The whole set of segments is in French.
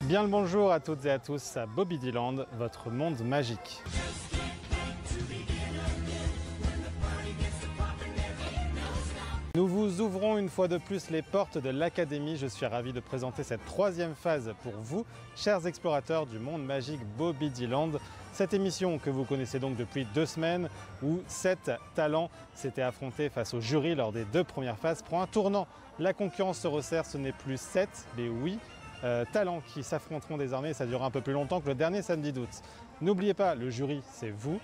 Bien le bonjour à toutes et à tous à Bobidiland, votre monde magique. Nous vous ouvrons une fois de plus les portes de l'Académie. Je suis ravi de présenter cette troisième phase pour vous, chers explorateurs du monde magique Bobidiland. Cette émission que vous connaissez donc depuis 2 semaines, où 7 talents s'étaient affrontés face au jury lors des 2 premières phases, prend un tournant. La concurrence se resserre, ce n'est plus 7, mais 8 talents qui s'affronteront désormais. Ça durera un peu plus longtemps que le dernier samedi d'août. N'oubliez pas, le jury, c'est vous.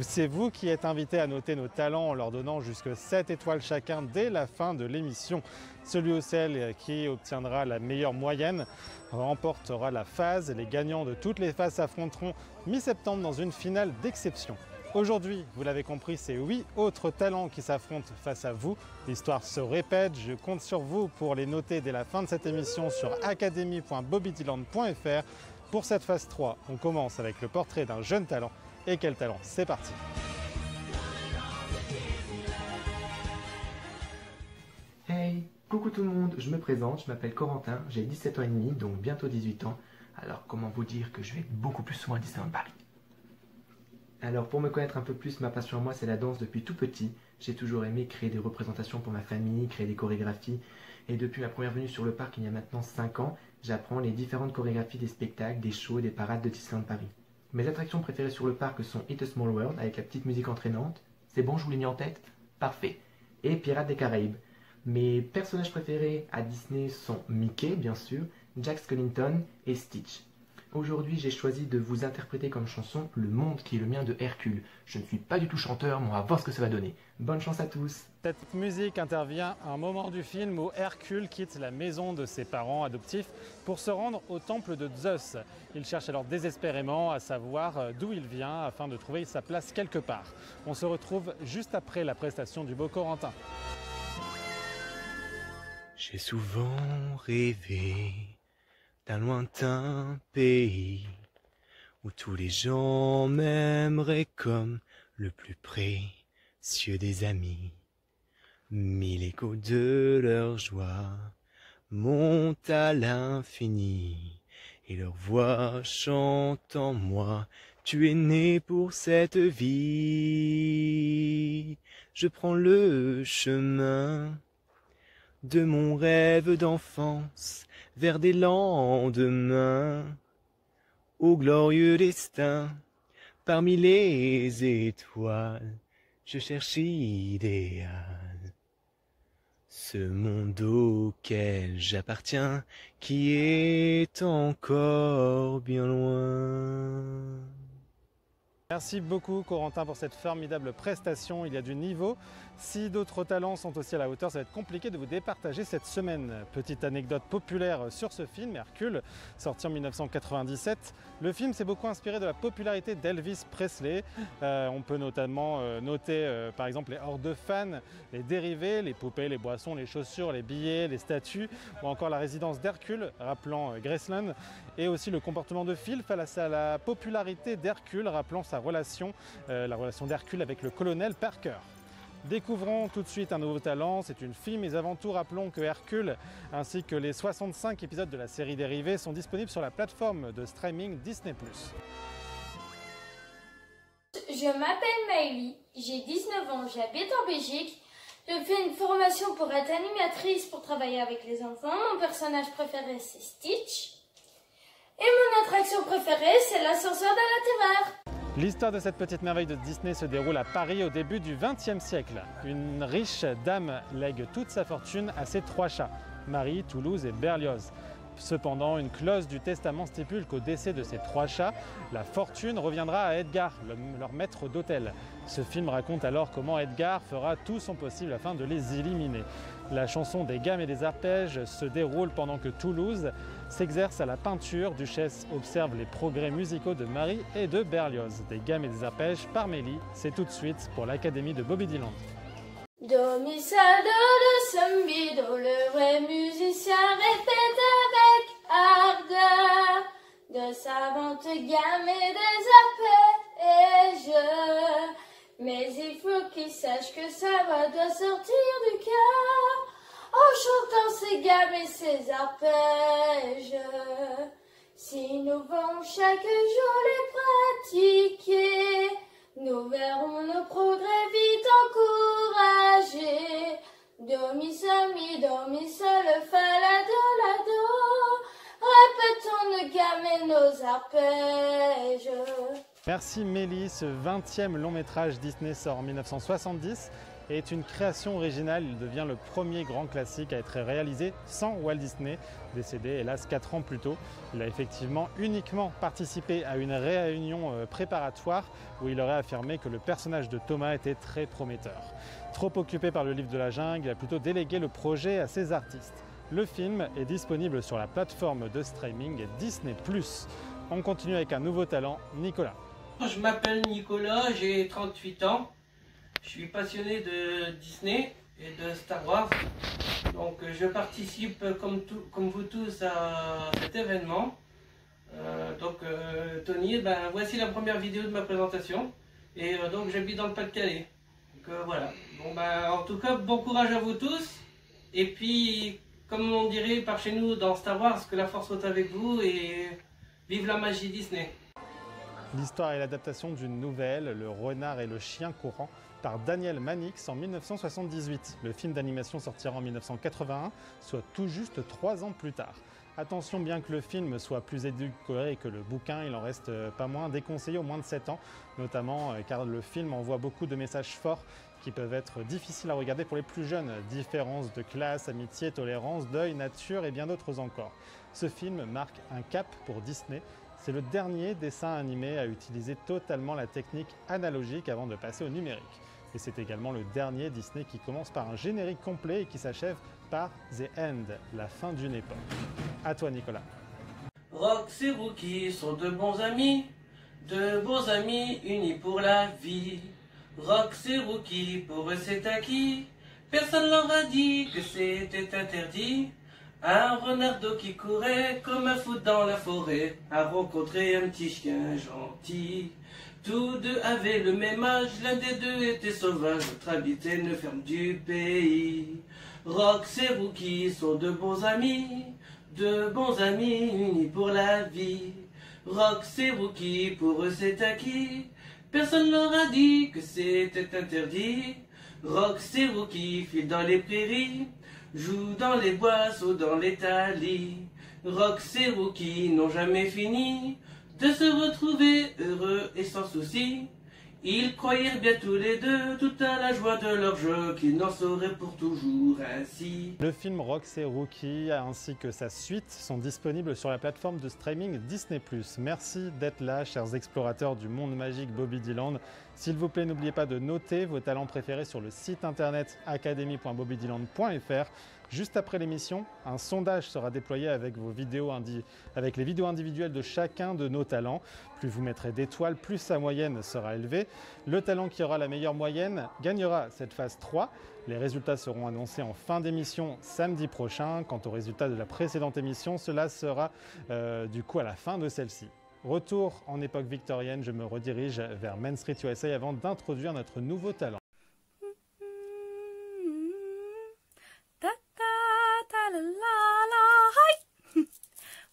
C'est vous qui êtes invités à noter nos talents en leur donnant jusque 7 étoiles chacun dès la fin de l'émission. Celui ou celle qui obtiendra la meilleure moyenne remportera la phase. Les gagnants de toutes les phases s'affronteront mi-septembre dans une finale d'exception. Aujourd'hui, vous l'avez compris, c'est 8 autres talents qui s'affrontent face à vous. L'histoire se répète, je compte sur vous pour les noter dès la fin de cette émission sur academy.bobidiland.fr. Pour cette phase 3, on commence avec le portrait d'un jeune talent. Et quel talent! C'est parti! Hey, coucou tout le monde, je me présente, je m'appelle Corentin, j'ai 17 ans et demi, donc bientôt 18 ans. Alors comment vous dire que je vais beaucoup plus souvent à Disneyland Paris? Alors pour me connaître un peu plus, ma passion à moi c'est la danse depuis tout petit. J'ai toujours aimé créer des représentations pour ma famille, créer des chorégraphies. Et depuis ma première venue sur le parc il y a maintenant 5 ans, j'apprends les différentes chorégraphies des spectacles, des shows, des parades de Disneyland Paris. Mes attractions préférées sur le parc sont It's a Small World avec la petite musique entraînante. C'est bon, je vous l'ai mis en tête? Parfait. Et Pirates des Caraïbes. Mes personnages préférés à Disney sont Mickey, bien sûr, Jack Skellington et Stitch. Aujourd'hui, j'ai choisi de vous interpréter comme chanson Le Monde qui est le mien de Hercule. Je ne suis pas du tout chanteur, mais on va voir ce que ça va donner. Bonne chance à tous! Cette musique intervient à un moment du film où Hercule quitte la maison de ses parents adoptifs pour se rendre au temple de Zeus. Il cherche alors désespérément à savoir d'où il vient afin de trouver sa place quelque part. On se retrouve juste après la prestation du beau Corentin. J'ai souvent rêvé d'un lointain pays où tous les gens m'aimeraient comme le plus précieux des amis. Mille échos de leur joie montent à l'infini et leur voix chante en moi. Tu es né pour cette vie. Je prends le chemin de mon rêve d'enfance vers des lendemains au glorieux destin. Parmi les étoiles, je cherche idéal. Ce monde auquel j'appartiens, qui est encore bien loin. Merci beaucoup Corentin pour cette formidable prestation, il y a du niveau. Si d'autres talents sont aussi à la hauteur, ça va être compliqué de vous départager cette semaine. Petite anecdote populaire sur ce film, Hercule, sorti en 1997. Le film s'est beaucoup inspiré de la popularité d'Elvis Presley. On peut notamment noter par exemple les hordes de fans, les dérivés, les poupées, les boissons, les chaussures, les billets, les statues, ou encore la résidence d'Hercule, rappelant Graceland, et aussi le comportement de Phil face à la popularité d'Hercule, rappelant sa relation, la relation d'Hercule avec le colonel Parker. Découvrons tout de suite un nouveau talent, c'est une fille, mais avant tout rappelons que Hercule ainsi que les 65 épisodes de la série dérivée sont disponibles sur la plateforme de streaming Disney+. Je m'appelle Maëlie, j'ai 19 ans, j'habite en Belgique. Je fais une formation pour être animatrice pour travailler avec les enfants. Mon personnage préféré c'est Stitch. Et mon attraction préférée c'est l'ascenseur de la terreur. L'histoire de cette petite merveille de Disney se déroule à Paris au début du XXe siècle. Une riche dame lègue toute sa fortune à ses 3 chats, Marie, Toulouse et Berlioz. Cependant, une clause du testament stipule qu'au décès de ces 3 chats, la fortune reviendra à Edgar, leur maître d'hôtel. Ce film raconte alors comment Edgar fera tout son possible afin de les éliminer. La chanson des gammes et des arpèges se déroule pendant que Toulouse s'exerce à la peinture. Duchesse observe les progrès musicaux de Marie et de Berlioz. Des gammes et des arpèges par Mélie, c'est tout de suite pour l'Académie de Bobidiland. Do, mi, sa, do, sol, mi, do, le vrai musicien répète avec ardeur de savantes gammes et des arpèges. Mais il faut qu'il sache que sa voix doit sortir du cœur en chantant ses gammes et ses arpèges. Si nous vont chaque jour les pratiquer, nous verrons nos progrès vite encouragés. Do, mi, sol, mi, do, mi, sol, fa, la, do, répétons nos gammes et nos arpèges. Merci Mélie, ce 20e long métrage Disney sort en 1970 et est une création originale. Il devient le premier grand classique à être réalisé sans Walt Disney, décédé hélas 4 ans plus tôt. Il a effectivement uniquement participé à une réunion préparatoire où il aurait affirmé que le personnage de Thomas était très prometteur. Trop occupé par le livre de la jungle, il a plutôt délégué le projet à ses artistes. Le film est disponible sur la plateforme de streaming Disney+. On continue avec un nouveau talent, Nicolas. Je m'appelle Nicolas, j'ai 38 ans. Je suis passionné de Disney et de Star Wars. Donc je participe comme vous tous à cet événement. Tony, voici la première vidéo de ma présentation. Et donc j'habite dans le Pas-de-Calais. Donc voilà. Bon, en tout cas, bon courage à vous tous. Et puis, comme on dirait par chez nous dans Star Wars, que la force soit avec vous et vive la magie Disney. L'histoire est l'adaptation d'une nouvelle, Le Renard et le Chien Courant, par Daniel Mannix en 1978. Le film d'animation sortira en 1981, soit tout juste 3 ans plus tard. Attention, bien que le film soit plus édulcoré que le bouquin, il en reste pas moins déconseillé aux moins de 7 ans, notamment car le film envoie beaucoup de messages forts qui peuvent être difficiles à regarder pour les plus jeunes. Différences de classe, amitié, tolérance, deuil, nature et bien d'autres encore. Ce film marque un cap pour Disney. C'est le dernier dessin animé à utiliser totalement la technique analogique avant de passer au numérique. Et c'est également le dernier Disney qui commence par un générique complet et qui s'achève par The End, la fin d'une époque. À toi Nicolas. Rox et Rookie sont de bons amis unis pour la vie. Rox et Rookie, pour eux c'est acquis, personne leur a dit que c'était interdit. Un renardeau qui courait comme un fou dans la forêt a rencontré un petit chien gentil. Tous deux avaient le même âge, l'un des deux était sauvage, l'autre habitait une ferme du pays. Rox et Rookie sont de bons amis unis pour la vie. Rox et Rookie, pour eux c'est acquis, personne leur a dit que c'était interdit. Rox et Rookie filent dans les prairies, jouent dans les bois, sautent dans les talis. Rox et Rookie n'ont jamais fini de se retrouver heureux et sans souci. Ils croyèrent bien tous les deux, tout à la joie de leur jeu, qu'ils n'en sauraient pour toujours ainsi. Le film Rox et Rookie ainsi que sa suite sont disponibles sur la plateforme de streaming Disney+. Merci d'être là, chers explorateurs du monde magique Bobidiland. S'il vous plaît, n'oubliez pas de noter vos talents préférés sur le site internet academy.bobidiland.fr. Juste après l'émission, un sondage sera déployé avec les vidéos individuelles de chacun de nos talents. Plus vous mettrez d'étoiles, plus sa moyenne sera élevée. Le talent qui aura la meilleure moyenne gagnera cette phase 3. Les résultats seront annoncés en fin d'émission samedi prochain. Quant aux résultats de la précédente émission, cela sera du coup à la fin de celle-ci. Retour en époque victorienne, je me redirige vers Main Street USA avant d'introduire notre nouveau talent.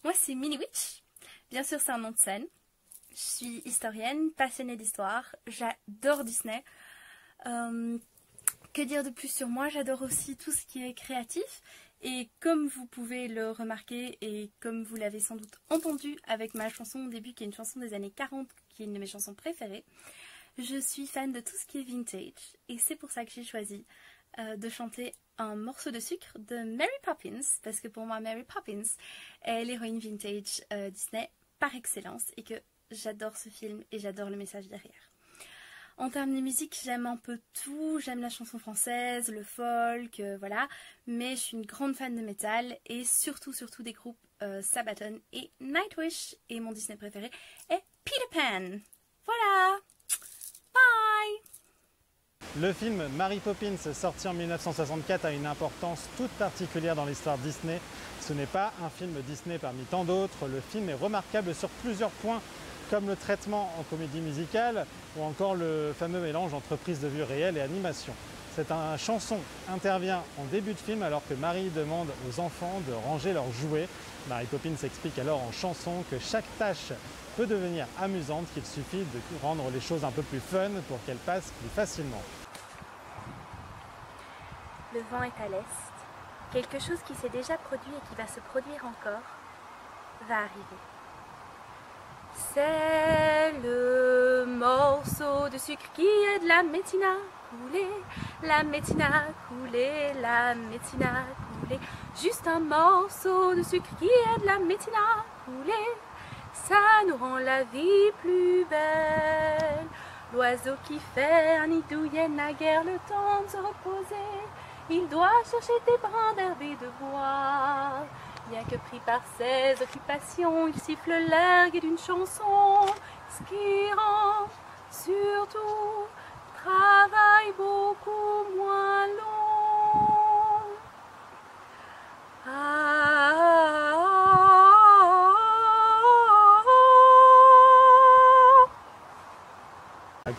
Moi, c'est Minnie Witch. Bien sûr, c'est un nom de scène. Je suis historienne, passionnée d'histoire. J'adore Disney. Que dire de plus sur moi? J'adore aussi tout ce qui est créatif. Et comme vous pouvez le remarquer et comme vous l'avez sans doute entendu avec ma chanson au début, qui est une chanson des années 40, qui est une de mes chansons préférées, je suis fan de tout ce qui est vintage. Et c'est pour ça que j'ai choisi de chanter un morceau de sucre de Mary Poppins, parce que pour moi Mary Poppins est l'héroïne vintage Disney par excellence et que j'adore ce film et j'adore le message derrière. En termes de musique, j'aime un peu tout, j'aime la chanson française, le folk, voilà, mais je suis une grande fan de métal et surtout des groupes Sabaton et Nightwish, et mon Disney préféré est Peter Pan. Voilà, bye. Le film Mary Poppins, sorti en 1964, a une importance toute particulière dans l'histoire Disney. Ce n'est pas un film Disney parmi tant d'autres. Le film est remarquable sur plusieurs points, comme le traitement en comédie musicale ou encore le fameux mélange entre prise de vue réelle et animation. Cette chanson intervient en début de film alors que Mary demande aux enfants de ranger leurs jouets. Mary Poppins explique alors en chanson que chaque tâche peut devenir amusante, qu'il suffit de rendre les choses un peu plus fun pour qu'elles passent plus facilement. Le vent est à l'est. Quelque chose qui s'est déjà produit et qui va se produire encore va arriver. C'est le morceau de sucre qui est de la métina coulée, la métina coulée, la métina coulée. Juste un morceau de sucre qui est de la métina coulée, ça nous rend la vie plus belle. L'oiseau qui fait un nid d'où il n'a guère le temps de se reposer, il doit chercher des brins d'herbe et de bois. Bien que pris par ses occupations, il siffle l'air gai d'une chanson, ce qui rend surtout travail beaucoup moins long.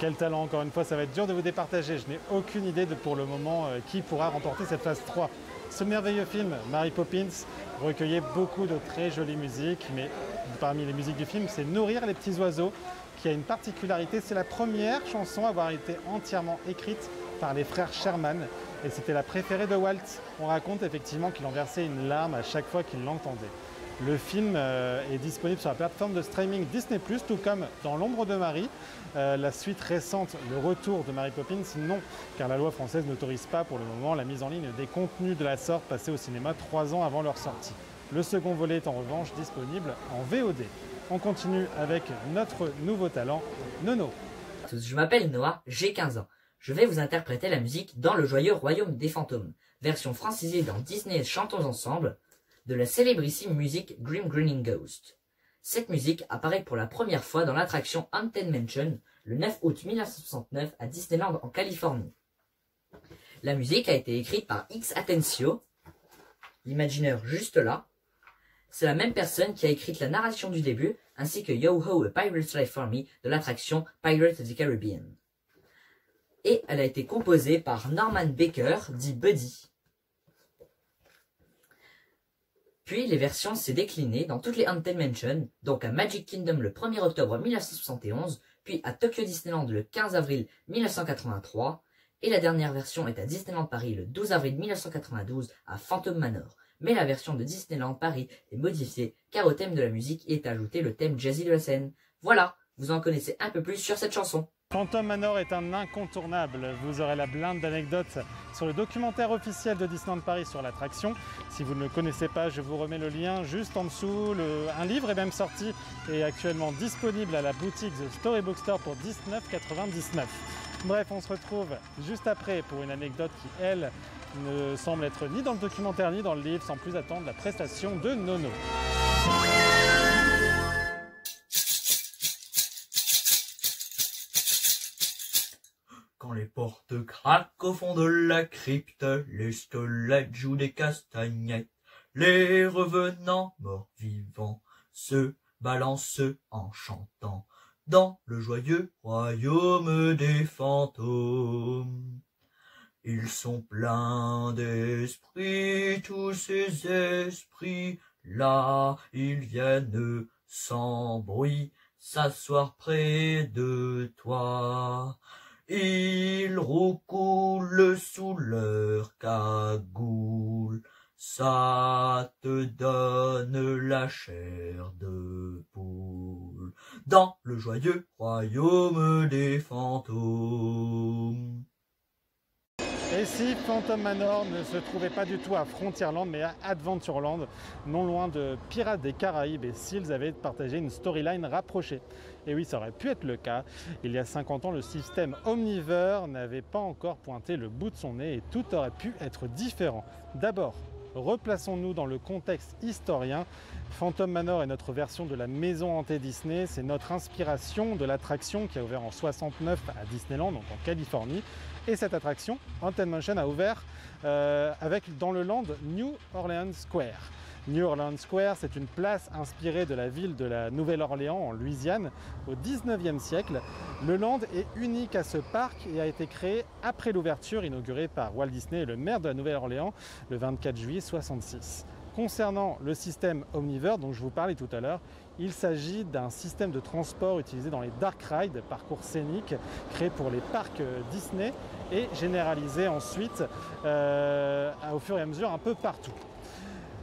Quel talent, encore une fois, ça va être dur de vous départager. Je n'ai aucune idée pour le moment qui pourra remporter cette phase 3. Ce merveilleux film, Mary Poppins, recueillait beaucoup de très jolies musiques, mais parmi les musiques du film, c'est Nourrir les petits oiseaux, qui a une particularité, c'est la première chanson à avoir été entièrement écrite par les frères Sherman, et c'était la préférée de Walt. On raconte effectivement qu'il en versait une larme à chaque fois qu'il l'entendait. Le film est disponible sur la plateforme de streaming Disney+, tout comme Dans l'ombre de Marie. La suite récente, Le retour de Mary Poppins, non, car la loi française n'autorise pas pour le moment la mise en ligne des contenus de la sorte passés au cinéma 3 ans avant leur sortie. Le second volet est en revanche disponible en VOD. On continue avec notre nouveau talent, Nono. Je m'appelle Noah, j'ai 15 ans. Je vais vous interpréter la musique Dans le joyeux royaume des fantômes, version francisée dans Disney Chantons ensemble, de la célébrissime musique Grim Grinning Ghost. Cette musique apparaît pour la première fois dans l'attraction Haunted Mansion le 9 août 1969 à Disneyland en Californie. La musique a été écrite par X Atencio, l'imagineur juste là. C'est la même personne qui a écrit la narration du début ainsi que Yo Ho A Pirate's Life for Me de l'attraction Pirates of the Caribbean. Et elle a été composée par Norman Baker, dit Buddy. Puis les versions s'est déclinées dans toutes les Haunted Mansion, donc à Magic Kingdom le 1er octobre 1971, puis à Tokyo Disneyland le 15 avril 1983, et la dernière version est à Disneyland Paris le 12 avril 1992 à Phantom Manor. Mais la version de Disneyland Paris est modifiée car au thème de la musique est ajouté le thème jazzy de la scène. Voilà, vous en connaissez un peu plus sur cette chanson. Phantom Manor est un incontournable. Vous aurez la blinde d'anecdotes sur le documentaire officiel de Disneyland Paris sur l'attraction. Si vous ne le connaissez pas, je vous remets le lien juste en dessous. Un livre est même sorti et actuellement disponible à la boutique The Storybook Store pour $19,99. Bref, on se retrouve juste après pour une anecdote qui, elle, ne semble être ni dans le documentaire ni dans le livre, sans plus attendre la prestation de Nono. Quand les portes craquent au fond de la crypte, les squelettes jouent des castagnettes, les revenants morts vivants se balancent en chantant dans le joyeux royaume des fantômes. Ils sont pleins d'esprits, tous ces esprits-là, ils viennent sans bruit s'asseoir près de toi. Ils roucoulent sous leur cagoule, ça te donne la chair de poule, dans le joyeux royaume des fantômes. Et si Phantom Manor ne se trouvait pas du tout à Frontierland mais à Adventureland, non loin de Pirates des Caraïbes, et s'ils avaient partagé une storyline rapprochée. Et oui, ça aurait pu être le cas. Il y a 50 ans, le système Omniverse n'avait pas encore pointé le bout de son nez et tout aurait pu être différent. D'abord, replaçons-nous dans le contexte historien. Phantom Manor est notre version de la maison hantée Disney. C'est notre inspiration de l'attraction qui a ouvert en 69 à Disneyland, donc en Californie. Et cette attraction, Haunted Mansion, a ouvert avec dans le land New Orleans Square. New Orleans Square, c'est une place inspirée de la ville de la Nouvelle-Orléans en Louisiane au 19e siècle. Le Land est unique à ce parc et a été créé après l'ouverture inaugurée par Walt Disney et le maire de la Nouvelle-Orléans le 24 juillet 1966. Concernant le système Omniverse dont je vous parlais tout à l'heure, il s'agit d'un système de transport utilisé dans les Dark Rides, parcours scéniques créés pour les parcs Disney et généralisé ensuite au fur et à mesure un peu partout.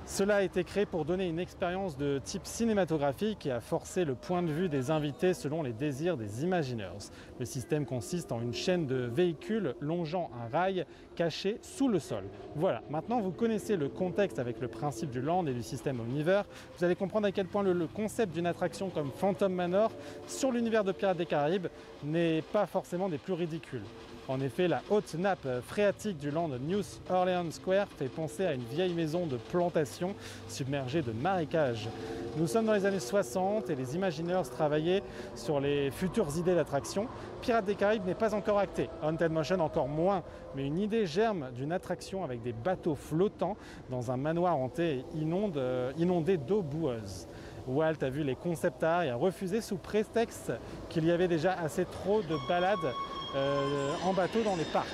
Cela a été créé pour donner une expérience de type cinématographique et a forcé le point de vue des invités selon les désirs des Imagineers. Le système consiste en une chaîne de véhicules longeant un rail caché sous le sol. Voilà, maintenant vous connaissez le contexte avec le principe du Land et du système Omniverse. Vous allez comprendre à quel point le concept d'une attraction comme Phantom Manor sur l'univers de Pirates des Caraïbes n'est pas forcément des plus ridicules. En effet, la haute nappe phréatique du Land New Orleans Square fait penser à une vieille maison de plantation submergée de marécages. Nous sommes dans les années 60 et les Imagineers travaillaient sur les futures idées d'attraction. Pirates des Caraïbes n'est pas encore acté, Haunted Motion encore moins, mais une idée germe d'une attraction avec des bateaux flottants dans un manoir hanté et inondé d'eau boueuse. Walt a vu les concept art et a refusé sous prétexte qu'il y avait déjà assez trop de balades en bateau dans les parcs.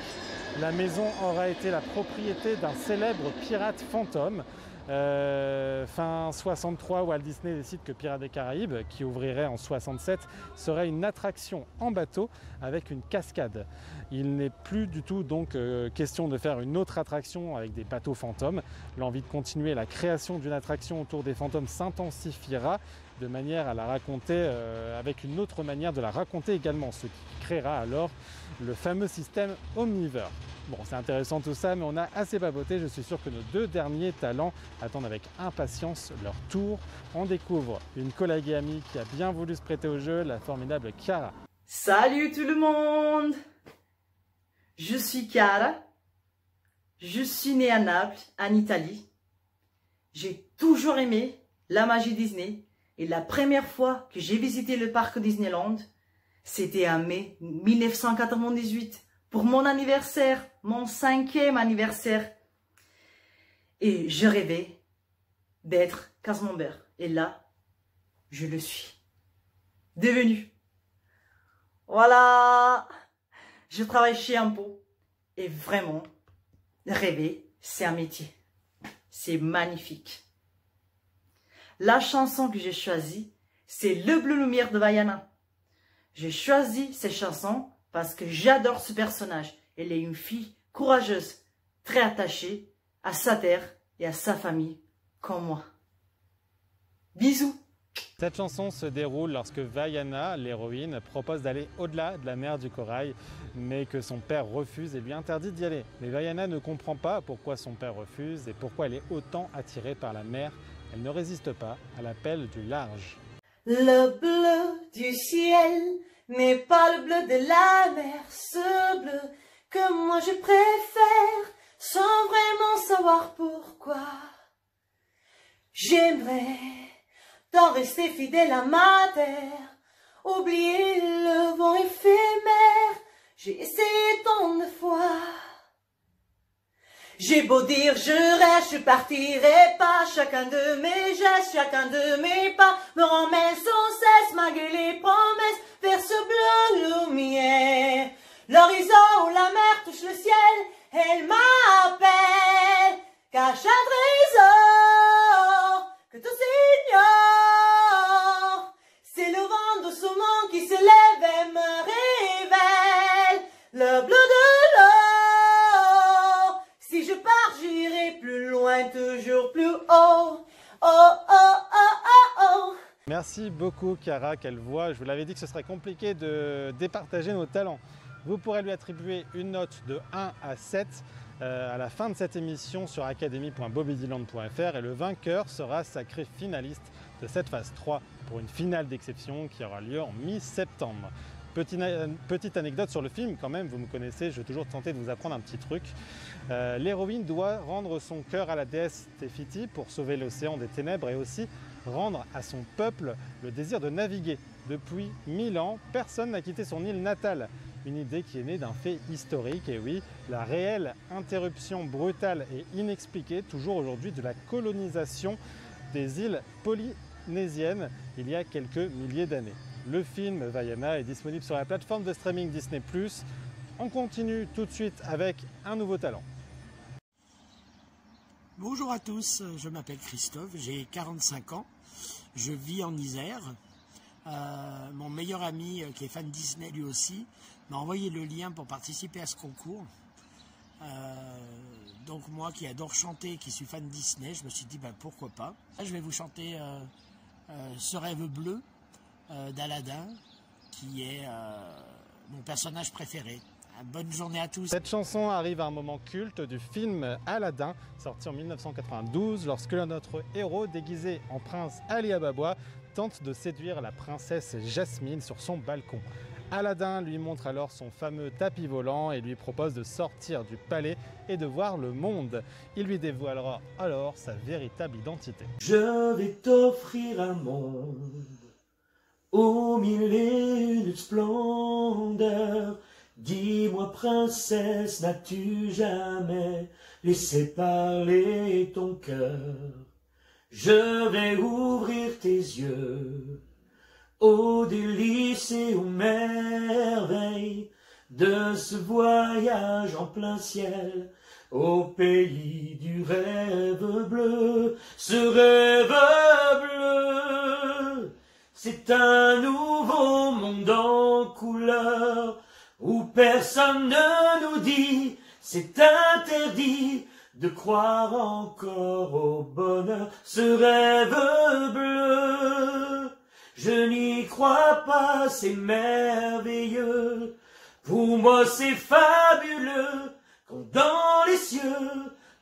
La maison aurait été la propriété d'un célèbre pirate fantôme. Fin 63, Walt Disney décide que Pirates des Caraïbes, qui ouvrirait en 67, serait une attraction en bateau avec une cascade. Il n'est plus du tout donc question de faire une autre attraction avec des bateaux fantômes. L'envie de continuer la création d'une attraction autour des fantômes s'intensifiera de manière à la raconter avec une autre manière de la raconter également, ce qui créera alors le fameux système Omniverse. Bon, c'est intéressant tout ça, mais on a assez papoté. Je suis sûr que nos deux derniers talents attendent avec impatience leur tour. On découvre une collègue et amie qui a bien voulu se prêter au jeu, la formidable Chiara. Salut tout le monde! Je suis Chiara. Je suis née à Naples, en Italie. J'ai toujours aimé la magie Disney. Et la première fois que j'ai visité le parc Disneyland, c'était en mai 1998, pour mon anniversaire, mon 5e anniversaire. Et je rêvais d'être Casmember. Et là, je le suis devenu. Voilà, je travaille chez Impo. Et vraiment, rêver, c'est un métier. C'est magnifique. La chanson que j'ai choisie, c'est Le Bleu Lumière de Vaiana. J'ai choisi cette chanson parce que j'adore ce personnage. Elle est une fille courageuse, très attachée à sa terre et à sa famille, comme moi. Bisous! Cette chanson se déroule lorsque Vaiana, l'héroïne, propose d'aller au-delà de la mer du Corail, mais que son père refuse et lui interdit d'y aller. Mais Vaiana ne comprend pas pourquoi son père refuse et pourquoi elle est autant attirée par la mer. Elle ne résiste pas à l'appel du large. Le bleu du ciel n'est pas le bleu de la mer, ce bleu que moi je préfère, sans vraiment savoir pourquoi. J'aimerais d'en rester fidèle à ma terre, oublier le vent éphémère, j'ai essayé tant de fois. J'ai beau dire je reste, je partirai pas, chacun de mes gestes, chacun de mes pas me ramène sans cesse malgré les promesses vers ce bleu lumière. L'horizon où la mer touche le ciel, elle m'appelle, cache un trésor que tous ignorent. C'est le vent doucement qui s'élève et me révèle le bleu de l'eau. Si je pars, j'irai plus loin, toujours plus haut. Oh, oh, oh, oh, oh. Merci beaucoup Chiara, quelle voix. Je vous l'avais dit que ce serait compliqué de départager nos talents. Vous pourrez lui attribuer une note de 1 à 7 à la fin de cette émission sur academy.bobidyland.fr et le vainqueur sera sacré finaliste de cette phase 3 pour une finale d'exception qui aura lieu en mi-septembre. Petite anecdote sur le film quand même, vous me connaissez, je vais toujours tenter de vous apprendre un petit truc. L'héroïne doit rendre son cœur à la déesse Tefiti pour sauver l'océan des ténèbres et aussi rendre à son peuple le désir de naviguer. Depuis 1000 ans, personne n'a quitté son île natale. une idée qui est née d'un fait historique, et oui, la réelle interruption brutale et inexpliquée, toujours aujourd'hui, de la colonisation des îles polynésiennes il y a quelques milliers d'années. Le film Vaiana est disponible sur la plateforme de streaming Disney+. On continue tout de suite avec un nouveau talent. Bonjour à tous, je m'appelle Christophe, j'ai 45 ans, je vis en Isère. Mon meilleur ami, qui est fan Disney lui aussi, m'a envoyé le lien pour participer à ce concours. Donc moi qui adore chanter, qui suis fan Disney, je me suis dit pourquoi pas. Là, je vais vous chanter Ce rêve bleu d'Aladin, qui est mon personnage préféré. Bonne journée à tous. Cette chanson arrive à un moment culte du film Aladdin, sorti en 1992, lorsque notre héros, déguisé en prince Ali Baba, tente de séduire la princesse Jasmine sur son balcon. Aladdin lui montre alors son fameux tapis volant et lui propose de sortir du palais et de voir le monde. Il lui dévoilera alors sa véritable identité. Je vais t'offrir un monde aux mille et une splendeurs. Dis-moi, princesse, n'as-tu jamais laissé parler ton cœur? Je vais ouvrir tes yeux aux délices et aux merveilles de ce voyage en plein ciel, au pays du rêve bleu. Ce rêve bleu, c'est un nouveau monde en couleur, où personne ne nous dit, c'est interdit de croire encore au bonheur. Ce rêve bleu, je n'y crois pas, c'est merveilleux. Pour moi c'est fabuleux, comme dans les cieux,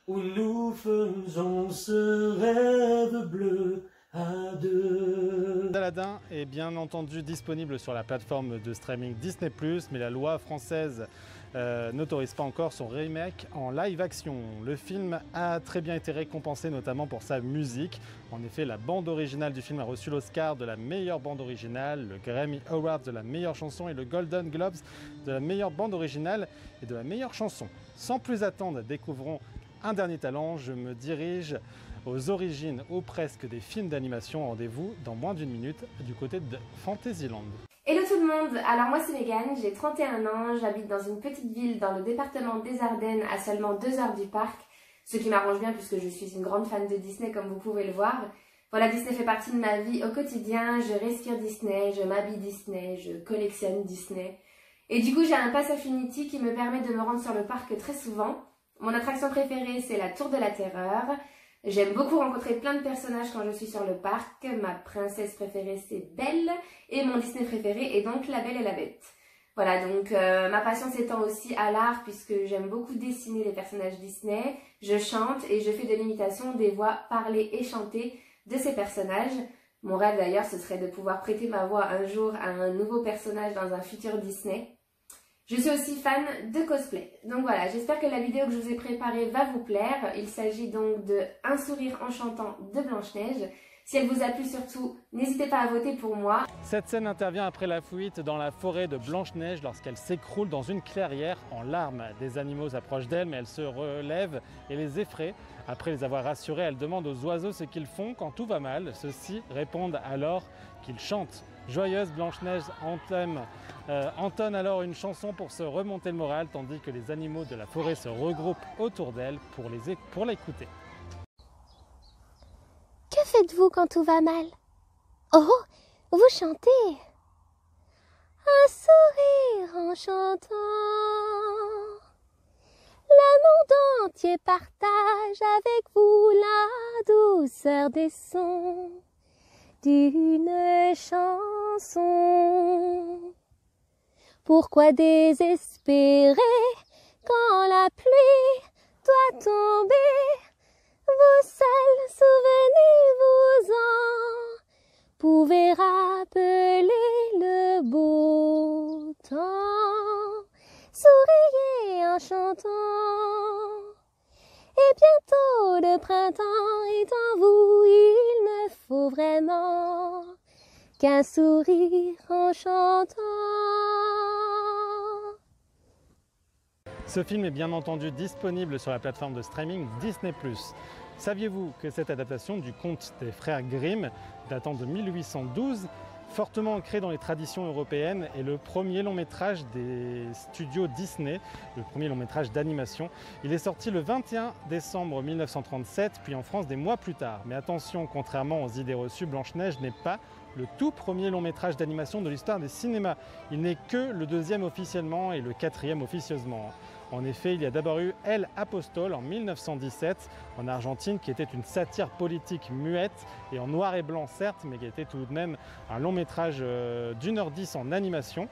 où nous faisons ce rêve bleu à deux. Aladdin est bien entendu disponible sur la plateforme de streaming Disney+, mais la loi française n'autorise pas encore son remake en live action. Le film a très bien été récompensé, notamment pour sa musique. En effet, la bande originale du film a reçu l'Oscar de la meilleure bande originale, le Grammy Award de la meilleure chanson et le Golden Globes de la meilleure bande originale et de la meilleure chanson. Sans plus attendre, découvrons un dernier talent. Je me dirige aux origines ou presque des films d'animation. Rendez-vous dans moins d'une minute du côté de Fantasyland. Hello tout le monde, alors moi c'est Megan, j'ai 31 ans, j'habite dans une petite ville dans le département des Ardennes à seulement 2 heures du parc, ce qui m'arrange bien puisque je suis une grande fan de Disney comme vous pouvez le voir. Voilà, Disney fait partie de ma vie au quotidien, je respire Disney, je m'habille Disney, je collectionne Disney. Et du coup j'ai un pass Affinity qui me permet de me rendre sur le parc très souvent. Mon attraction préférée c'est la Tour de la Terreur. J'aime beaucoup rencontrer plein de personnages quand je suis sur le parc. Ma princesse préférée c'est Belle et mon Disney préféré est donc La Belle et la Bête. Voilà, donc ma passion s'étend aussi à l'art puisque j'aime beaucoup dessiner les personnages Disney. Je chante et je fais de l'imitation des voix parlées et chantées de ces personnages. Mon rêve d'ailleurs ce serait de pouvoir prêter ma voix un jour à un nouveau personnage dans un futur Disney. Je suis aussi fan de cosplay. Donc voilà, j'espère que la vidéo que je vous ai préparée va vous plaire. Il s'agit donc de Un sourire enchantant de Blanche-Neige. Si elle vous a plu surtout, n'hésitez pas à voter pour moi. Cette scène intervient après la fuite dans la forêt de Blanche-Neige lorsqu'elle s'écroule dans une clairière en larmes. Des animaux s'approchent d'elle mais elle se relève et les effraie. Après les avoir rassurés, elle demande aux oiseaux ce qu'ils font quand tout va mal. Ceux-ci répondent alors qu'ils chantent. Joyeuse, Blanche-Neige entonne alors une chanson pour se remonter le moral, tandis que les animaux de la forêt se regroupent autour d'elle pour l'écouter. Que faites-vous quand tout va mal? Oh, vous chantez. Un sourire en chantant. Le monde entier partage avec vous la douceur des sons d'une chanson. Pourquoi désespérer quand la pluie doit tomber? Vous seuls, souvenez-vous-en, pouvez rappeler le beau temps. Souriez en chantant, et bientôt le printemps est en vous. Il ne faut vraiment qu'un sourire en chantant. Ce film est bien entendu disponible sur la plateforme de streaming Disney+. Saviez-vous que cette adaptation du conte des frères Grimm, datant de 1812, fortement ancré dans les traditions européennes, est le premier long métrage des studios Disney, le premier long métrage d'animation. Il est sorti le 21 décembre 1937, puis en France des mois plus tard. Mais attention, contrairement aux idées reçues, Blanche-Neige n'est pas le tout premier long métrage d'animation de l'histoire des cinémas. Il n'est que le deuxième officiellement et le quatrième officieusement. En effet, il y a d'abord eu El Apostol en 1917 en Argentine, qui était une satire politique muette et en noir et blanc certes, mais qui était tout de même un long métrage d'1h10 en animation.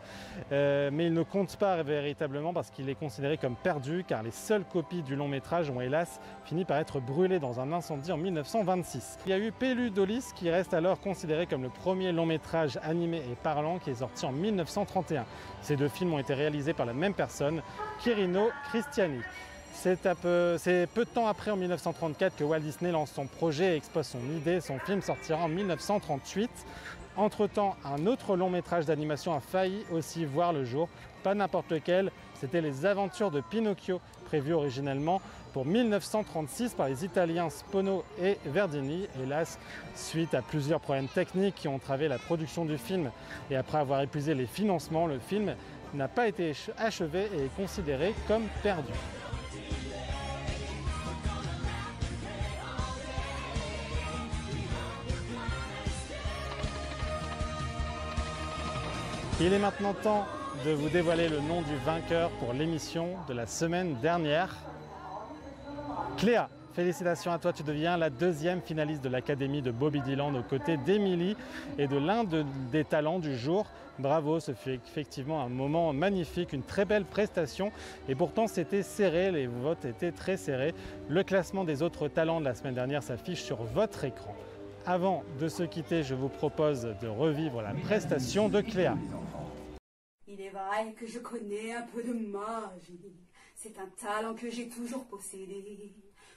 Mais il ne compte pas véritablement parce qu'il est considéré comme perdu, car les seules copies du long métrage ont hélas fini par être brûlées dans un incendie en 1926. Il y a eu Péludolis, qui reste alors considéré comme le premier long métrage animé et parlant, qui est sorti en 1931. Ces deux films ont été réalisés par la même personne, Quirino Cristiani. C'est peu de temps après, en 1934, que Walt Disney lance son projet et expose son idée. Son film sortira en 1938. Entre-temps, un autre long métrage d'animation a failli aussi voir le jour. Pas n'importe lequel, c'était Les Aventures de Pinocchio, prévu originellement pour 1936 par les Italiens Spono et Verdini. Hélas, suite à plusieurs problèmes techniques qui ont entravé la production du film et après avoir épuisé les financements, le film n'a pas été achevé et est considéré comme perdu. Il est maintenant temps de vous dévoiler le nom du vainqueur pour l'émission de la semaine dernière. Cléa, félicitations à toi, tu deviens la deuxième finaliste de l'Académie de Bobby Dylan aux côtés d'Émilie et de l'un des talents du jour. Bravo, ce fut effectivement un moment magnifique, une très belle prestation et pourtant c'était serré, les votes étaient très serrés. Le classement des autres talents de la semaine dernière s'affiche sur votre écran. Avant de se quitter, je vous propose de revivre la prestation de Cléa. Il est vrai que je connais un peu de magie, c'est un talent que j'ai toujours possédé,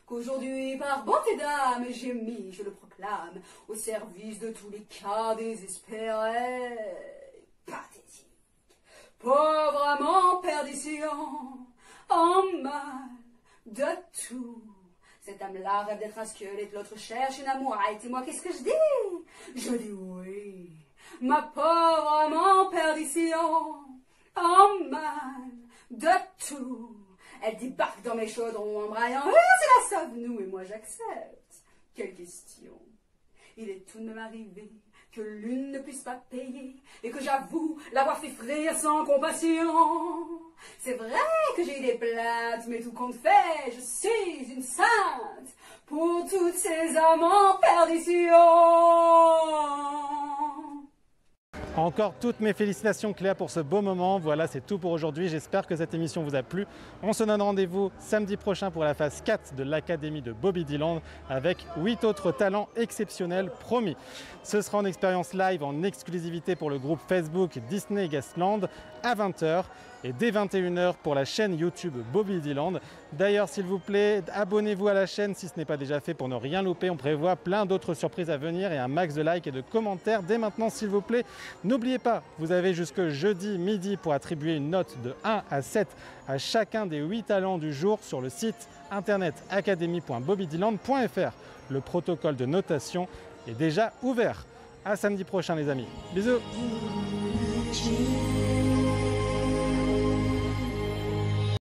qu'aujourd'hui par bonté d'âme j'ai mis, je le proclame, au service de tous les cas désespérés. Pathétique, pauvrement perdition, en mal de tout. Cette âme-là rêve d'être un squelette, l'autre cherche une amourette, et moi qu'est-ce que je dis? Je dis oui, ma pauvre âme perdition, en mal de tout. Elle débarque dans mes chaudrons en braillant, c'est la sauve-nous, et moi j'accepte. Quelle question. Il est tout de même arrivé que l'une ne puisse pas payer, et que j'avoue l'avoir fait frire sans compassion. C'est vrai que j'ai des plaintes, mais tout compte fait, je suis une sainte pour toutes ces âmes en perdition. Encore toutes mes félicitations Cléa pour ce beau moment. Voilà, c'est tout pour aujourd'hui. J'espère que cette émission vous a plu. On se donne rendez-vous samedi prochain pour la phase 4 de l'Académie de Bobby Dylan avec 8 autres talents exceptionnels promis. Ce sera en expérience live en exclusivité pour le groupe Facebook Disney Guestland à 20 h et dès 21 h pour la chaîne YouTube Bobby Dylan. D'ailleurs, s'il vous plaît, abonnez-vous à la chaîne si ce n'est pas déjà fait pour ne rien louper. On prévoit plein d'autres surprises à venir et un max de likes et de commentaires dès maintenant, s'il vous plaît. N'oubliez pas, vous avez jusque jeudi midi pour attribuer une note de 1 à 7 à chacun des 8 talents du jour sur le site internet academy.bobbydylan.fr. Le protocole de notation est déjà ouvert. À samedi prochain les amis. Bisous.